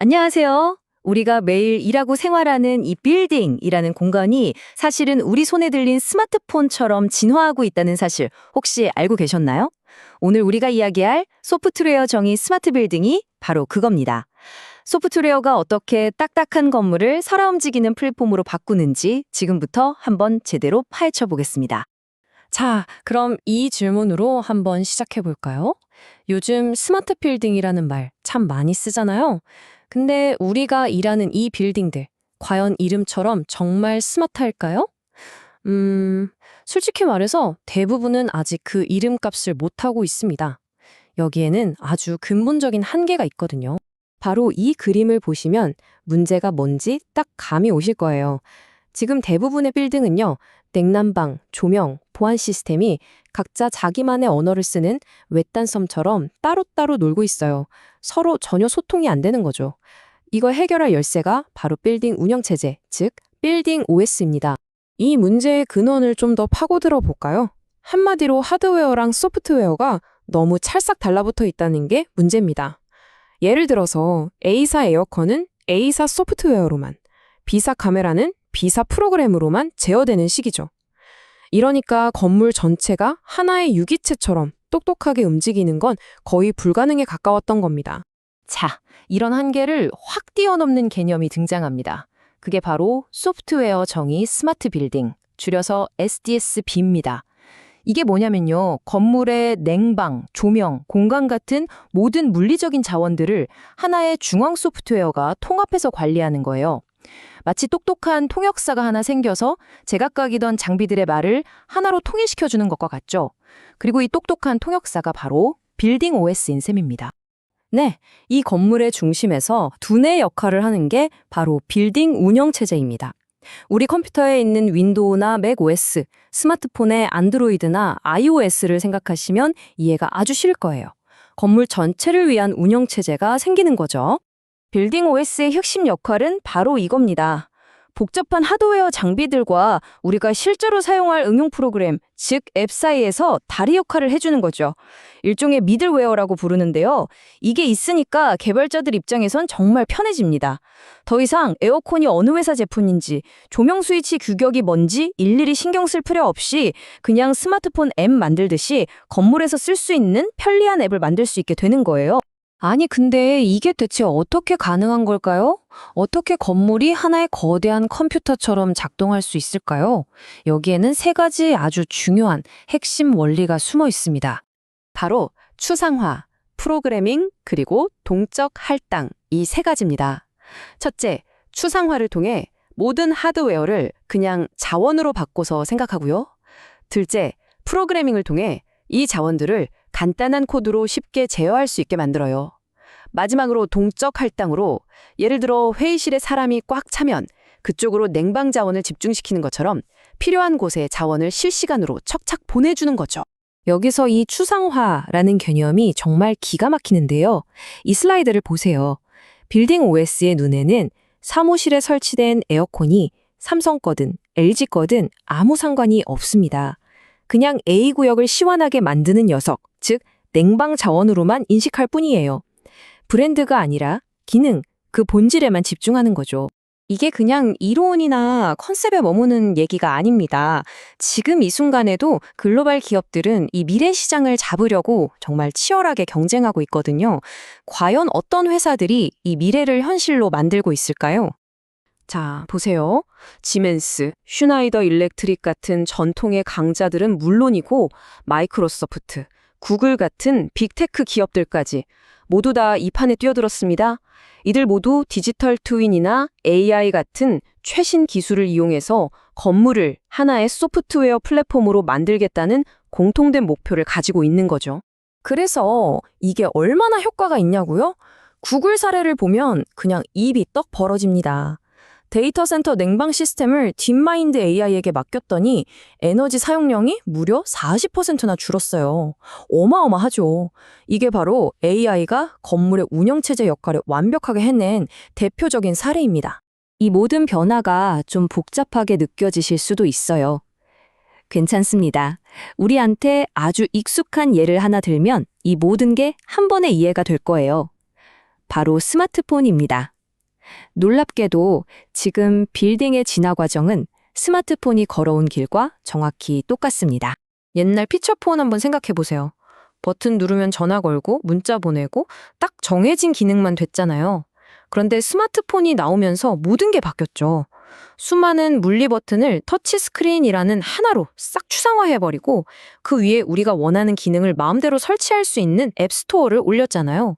안녕하세요. 우리가 매일 일하고 생활하는 이 빌딩이라는 공간이 사실은 우리 손에 들린 스마트폰처럼 진화하고 있다는 사실 혹시 알고 계셨나요? 오늘 우리가 이야기할 소프트웨어 정의 스마트 빌딩이 바로 그겁니다. 소프트웨어가 어떻게 딱딱한 건물을 살아 움직이는 플랫폼으로 바꾸는지 지금부터 한번 제대로 파헤쳐 보겠습니다. 자, 그럼 이 질문으로 한번 시작해 볼까요? 요즘 스마트 빌딩이라는 말 참 많이 쓰잖아요. 근데 우리가 일하는 이 빌딩들, 과연 이름처럼 정말 스마트할까요? 솔직히 말해서 대부분은 아직 그 이름값을 못하고 있습니다. 여기에는 아주 근본적인 한계가 있거든요. 바로 이 그림을 보시면 문제가 뭔지 딱 감이 오실 거예요. 지금 대부분의 빌딩은요, 냉난방, 조명, 보안 시스템이 각자 자기만의 언어를 쓰는 외딴 섬처럼 따로따로 놀고 있어요. 서로 전혀 소통이 안 되는 거죠. 이걸 해결할 열쇠가 바로 빌딩 운영체제, 즉 빌딩 OS입니다. 이 문제의 근원을 좀 더 파고들어 볼까요? 한마디로 하드웨어랑 소프트웨어가 너무 찰싹 달라붙어 있다는 게 문제입니다. 예를 들어서 A사 에어컨은 A사 소프트웨어로만, B사 카메라는 B사 프로그램으로만 제어되는 식이죠. 이러니까 건물 전체가 하나의 유기체처럼 똑똑하게 움직이는 건 거의 불가능에 가까웠던 겁니다. 자, 이런 한계를 확 뛰어넘는 개념이 등장합니다. 그게 바로 소프트웨어 정의 스마트 빌딩, 줄여서 SDSB입니다. 이게 뭐냐면요, 건물의 냉방, 조명, 공간 같은 모든 물리적인 자원들을 하나의 중앙 소프트웨어가 통합해서 관리하는 거예요. 마치 똑똑한 통역사가 하나 생겨서 제각각이던 장비들의 말을 하나로 통일시켜주는 것과 같죠. 그리고 이 똑똑한 통역사가 바로 빌딩 OS인 셈입니다. 네, 이 건물의 중심에서 두뇌 역할을 하는 게 바로 빌딩 운영체제입니다. 우리 컴퓨터에 있는 윈도우나 맥 OS, 스마트폰의 안드로이드나 iOS를 생각하시면 이해가 아주 쉬울 거예요. 건물 전체를 위한 운영체제가 생기는 거죠. 빌딩 OS의 핵심 역할은 바로 이겁니다. 복잡한 하드웨어 장비들과 우리가 실제로 사용할 응용 프로그램, 즉 앱 사이에서 다리 역할을 해주는 거죠. 일종의 미들웨어라고 부르는데요. 이게 있으니까 개발자들 입장에선 정말 편해집니다. 더 이상 에어컨이 어느 회사 제품인지, 조명 스위치 규격이 뭔지 일일이 신경 쓸 필요 없이 그냥 스마트폰 앱 만들듯이 건물에서 쓸 수 있는 편리한 앱을 만들 수 있게 되는 거예요. 아니, 근데 이게 대체 어떻게 가능한 걸까요? 어떻게 건물이 하나의 거대한 컴퓨터처럼 작동할 수 있을까요? 여기에는 세 가지 아주 중요한 핵심 원리가 숨어 있습니다. 바로 추상화, 프로그래밍, 그리고 동적 할당, 이 세 가지입니다. 첫째, 추상화를 통해 모든 하드웨어를 그냥 자원으로 바꿔서 생각하고요. 둘째, 프로그래밍을 통해 이 자원들을 간단한 코드로 쉽게 제어할 수 있게 만들어요. 마지막으로 동적 할당으로 예를 들어 회의실에 사람이 꽉 차면 그쪽으로 냉방 자원을 집중시키는 것처럼 필요한 곳에 자원을 실시간으로 척착 보내주는 거죠. 여기서 이 추상화라는 개념이 정말 기가 막히는데요. 이 슬라이드를 보세요. 빌딩 OS의 눈에는 사무실에 설치된 에어컨이 삼성 거든 LG 거든 아무 상관이 없습니다. 그냥 A 구역을 시원하게 만드는 녀석, 즉 냉방 자원으로만 인식할 뿐이에요. 브랜드가 아니라 기능, 그 본질에만 집중하는 거죠. 이게 그냥 이론이나 컨셉에 머무는 얘기가 아닙니다. 지금 이 순간에도 글로벌 기업들은 이 미래 시장을 잡으려고 정말 치열하게 경쟁하고 있거든요. 과연 어떤 회사들이 이 미래를 현실로 만들고 있을까요? 자, 보세요. 지멘스, 슈나이더 일렉트릭 같은 전통의 강자들은 물론이고 마이크로소프트, 구글 같은 빅테크 기업들까지 모두 다 이 판에 뛰어들었습니다. 이들 모두 디지털 트윈이나 AI 같은 최신 기술을 이용해서 건물을 하나의 소프트웨어 플랫폼으로 만들겠다는 공통된 목표를 가지고 있는 거죠. 그래서 이게 얼마나 효과가 있냐고요? 구글 사례를 보면 그냥 입이 떡 벌어집니다. 데이터 센터 냉방 시스템을 딥마인드 AI에게 맡겼더니 에너지 사용량이 무려 40%나 줄었어요. 어마어마하죠. 이게 바로 AI가 건물의 운영체제 역할을 완벽하게 해낸 대표적인 사례입니다. 이 모든 변화가 좀 복잡하게 느껴지실 수도 있어요. 괜찮습니다. 우리한테 아주 익숙한 예를 하나 들면 이 모든 게 한 번에 이해가 될 거예요. 바로 스마트폰입니다. 놀랍게도 지금 빌딩의 진화 과정은 스마트폰이 걸어온 길과 정확히 똑같습니다. 옛날 피처폰 한번 생각해 보세요. 버튼 누르면 전화 걸고 문자 보내고 딱 정해진 기능만 됐잖아요. 그런데 스마트폰이 나오면서 모든 게 바뀌었죠. 수많은 물리 버튼을 터치 스크린이라는 하나로 싹 추상화해버리고 그 위에 우리가 원하는 기능을 마음대로 설치할 수 있는 앱 스토어를 올렸잖아요.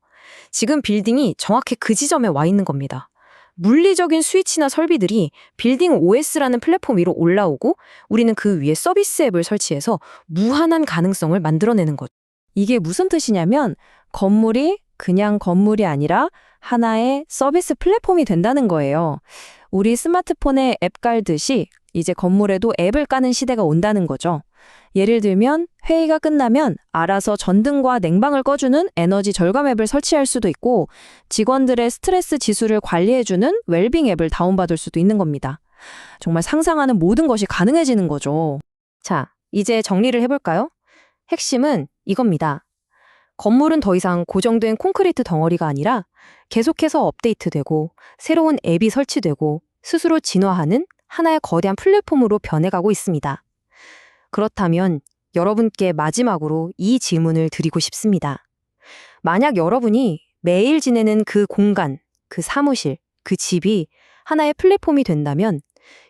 지금 빌딩이 정확히 그 지점에 와 있는 겁니다. 물리적인 스위치나 설비들이 빌딩 OS라는 플랫폼 위로 올라오고 우리는 그 위에 서비스 앱을 설치해서 무한한 가능성을 만들어내는 것. 이게 무슨 뜻이냐면 건물이 그냥 건물이 아니라 하나의 서비스 플랫폼이 된다는 거예요. 우리 스마트폰에 앱 깔듯이 이제 건물에도 앱을 까는 시대가 온다는 거죠. 예를 들면 회의가 끝나면 알아서 전등과 냉방을 꺼주는 에너지 절감 앱을 설치할 수도 있고 직원들의 스트레스 지수를 관리해주는 웰빙 앱을 다운받을 수도 있는 겁니다. 정말 상상하는 모든 것이 가능해지는 거죠. 자, 이제 정리를 해볼까요? 핵심은 이겁니다. 건물은 더 이상 고정된 콘크리트 덩어리가 아니라 계속해서 업데이트되고 새로운 앱이 설치되고 스스로 진화하는 하나의 거대한 플랫폼으로 변해가고 있습니다. 그렇다면 여러분께 마지막으로 이 질문을 드리고 싶습니다. 만약 여러분이 매일 지내는 그 공간, 그 사무실, 그 집이 하나의 플랫폼이 된다면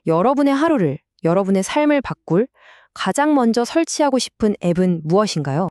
여러분의 하루를, 여러분의 삶을 바꿀 가장 먼저 설치하고 싶은 앱은 무엇인가요?